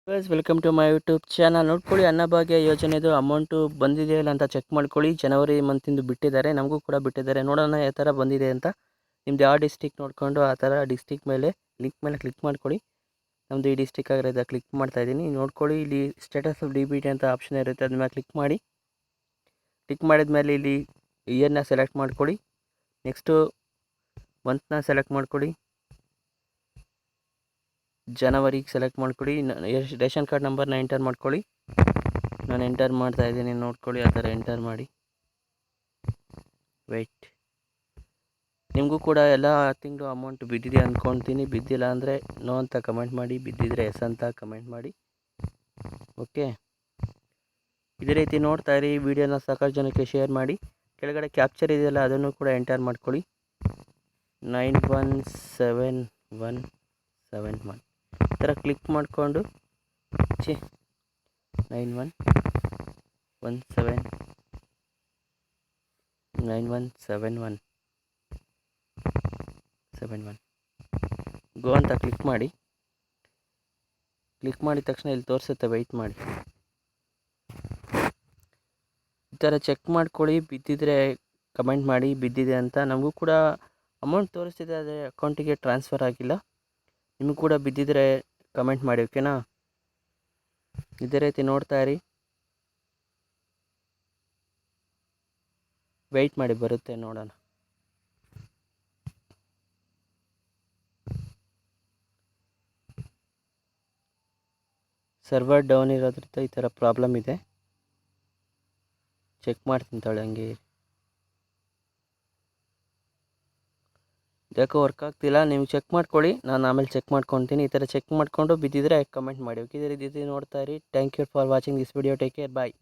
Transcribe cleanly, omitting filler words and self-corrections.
Guys welcome to my YouTube channel. ನೋಡ್ಕೊಳ್ಳಿ, Annabhagya ಯೋಜನೆದು amount ಬಂದಿದೆಯಾ ಇಲ್ಲ ಅಂತ ಚೆಕ್ ಮಾಡ್ಕೊಳ್ಳಿ. ಜನವರಿ ಮಂತಿಂದು ಬಿಟ್ಟಿದ್ದಾರೆ, ನಮಗೂ ಕೂಡ ಬಿಟ್ಟಿದ್ದಾರೆ. ನೋಡೋಣ ಯಾವ ಥರ ಬಂದಿದೆ ಅಂತ. ನಿಮ್ದು ಯಾವ ಡಿಸ್ಟಿಕ್ ನೋಡಿಕೊಂಡು ಆ ಥರ ಡಿಸ್ಟಿಕ್ ಮೇಲೆ ಲಿಂಕ್ ಮೇಲೆ ಕ್ಲಿಕ್ ಮಾಡ್ಕೊಳ್ಳಿ. ನಮ್ಮದು ಈ ಡಿಸ್ಟಿಕ್ ಆಗಿರೋದು ಕ್ಲಿಕ್ ಮಾಡ್ತಾಯಿದ್ದೀನಿ. ನೋಡ್ಕೊಳ್ಳಿ, ಇಲ್ಲಿ status of D B T ಅಂತ ಆಪ್ಷನ್ ಇರುತ್ತೆ, ಅದ್ರ ಮೇಲೆ ಕ್ಲಿಕ್ ಮಾಡಿ. ಕ್ಲಿಕ್ ಮಾಡಿದ ಮೇಲೆ ಇಲ್ಲಿ ಇಯರ್ನ ಸೆಲೆಕ್ಟ್ ಮಾಡ್ಕೊಳ್ಳಿ. ನೆಕ್ಸ್ಟು ಮಂತ್ನ ಸೆಲೆಕ್ಟ್ ಮಾಡ್ಕೊಳ್ಳಿ. ಜನವರಿಗೆ ಸೆಲೆಕ್ಟ್ ಮಾಡ್ಕೊಳ್ಳಿ. ರೇಷನ್ ಕಾರ್ಡ್ ನಂಬರ್ನ ಎಂಟರ್ ಮಾಡ್ಕೊಳ್ಳಿ. ನಾನು ಎಂಟರ್ ಮಾಡ್ತಾ ಇದ್ದೀನಿ, ನೋಡ್ಕೊಳ್ಳಿ ಆ ಥರ ಎಂಟರ್ ಮಾಡಿ. ವೆಯ್ಟ್. ನಿಮಗೂ ಕೂಡ ಎಲ್ಲ ತಿಂಗಳು ಅಮೌಂಟ್ ಬಿದ್ದಿದೆ ಅಂದ್ಕೊಳ್ತೀನಿ. ಬಿದ್ದಿಲ್ಲ ಅಂದರೆ ನೋ ಅಂತ ಕಮೆಂಟ್ ಮಾಡಿ, ಬಿದ್ದಿದ್ರೆ ಎಸ್ ಅಂತ ಕಮೆಂಟ್ ಮಾಡಿ. ಓಕೆ, ಇದೇ ರೀತಿ ನೋಡ್ತಾ ಇರಿ. ವಿಡಿಯೋನ ಸಾಕಷ್ಟು ಜನಕ್ಕೆ ಶೇರ್ ಮಾಡಿ. ಕೆಳಗಡೆ ಕ್ಯಾಪ್ಚರ್ ಇದೆಯಲ್ಲ, ಅದನ್ನು ಕೂಡ ಎಂಟರ್ ಮಾಡ್ಕೊಳ್ಳಿ. 917171 ಈ ಥರ ಕ್ಲಿಕ್ ಮಾಡಿಕೊಂಡು 9171 ಗೋ ಅಂತ ಕ್ಲಿಕ್ ಮಾಡಿ. ಕ್ಲಿಕ್ ಮಾಡಿದ ತಕ್ಷಣ ಇಲ್ಲಿ ತೋರಿಸುತ್ತೆ, ವೆಯ್ಟ್ ಮಾಡಿ. ಈ ಥರ ಚೆಕ್ ಮಾಡ್ಕೊಳ್ಳಿ. ಬಿದ್ದಿದ್ರೆ ಕಮೆಂಟ್ ಮಾಡಿ ಬಿದ್ದಿದೆ ಅಂತ. ನಮಗೂ ಕೂಡ ಅಮೌಂಟ್ ತೋರಿಸ್ತಿದೆ, ಆದರೆ ಅಕೌಂಟಿಗೆ ಟ್ರಾನ್ಸ್ಫರ್ ಆಗಿಲ್ಲ. ನಿಮಗೂ ಕೂಡ ಬಿದ್ದಿದ್ರೆ ಕಮೆಂಟ್ ಮಾಡಿ, ಓಕೆನಾ? ಇದೇ ರೀತಿ ನೋಡ್ತಾ ಇರಿ, ವೆಯ್ಟ್ ಮಾಡಿ, ಬರುತ್ತೆ ನೋಡೋಣ. ಸರ್ವರ್ ಡೌನ್ ಇರೋದ್ರಿಂದ ಈ ಥರ ಪ್ರಾಬ್ಲಮ್ ಇದೆ. ಚೆಕ್ ಮಾಡ್ತೀನಿ ತಾಳೆ, ಹಂಗೆ ಯಾಕೋ ವರ್ಕ್ ಆಗ್ತಿಲ್ಲ. ನೀವು ಚೆಕ್ ಮಾಡ್ಕೊಳ್ಳಿ, ನಾನು ಆಮೇಲೆ ಚೆಕ್ ಮಾಡ್ಕೊತೀನಿ. ಈ ಥರ ಚೆಕ್ ಮಾಡಿಕೊಂಡು ಬಿದ್ದಿದ್ರೆ ಕಮೆಂಟ್ ಮಾಡಿ, ಓಕೆ? ಇದೇ ರೀತಿ ನೋಡ್ತಾ ಇರಿ. Thank you for watching this video. Take care, bye.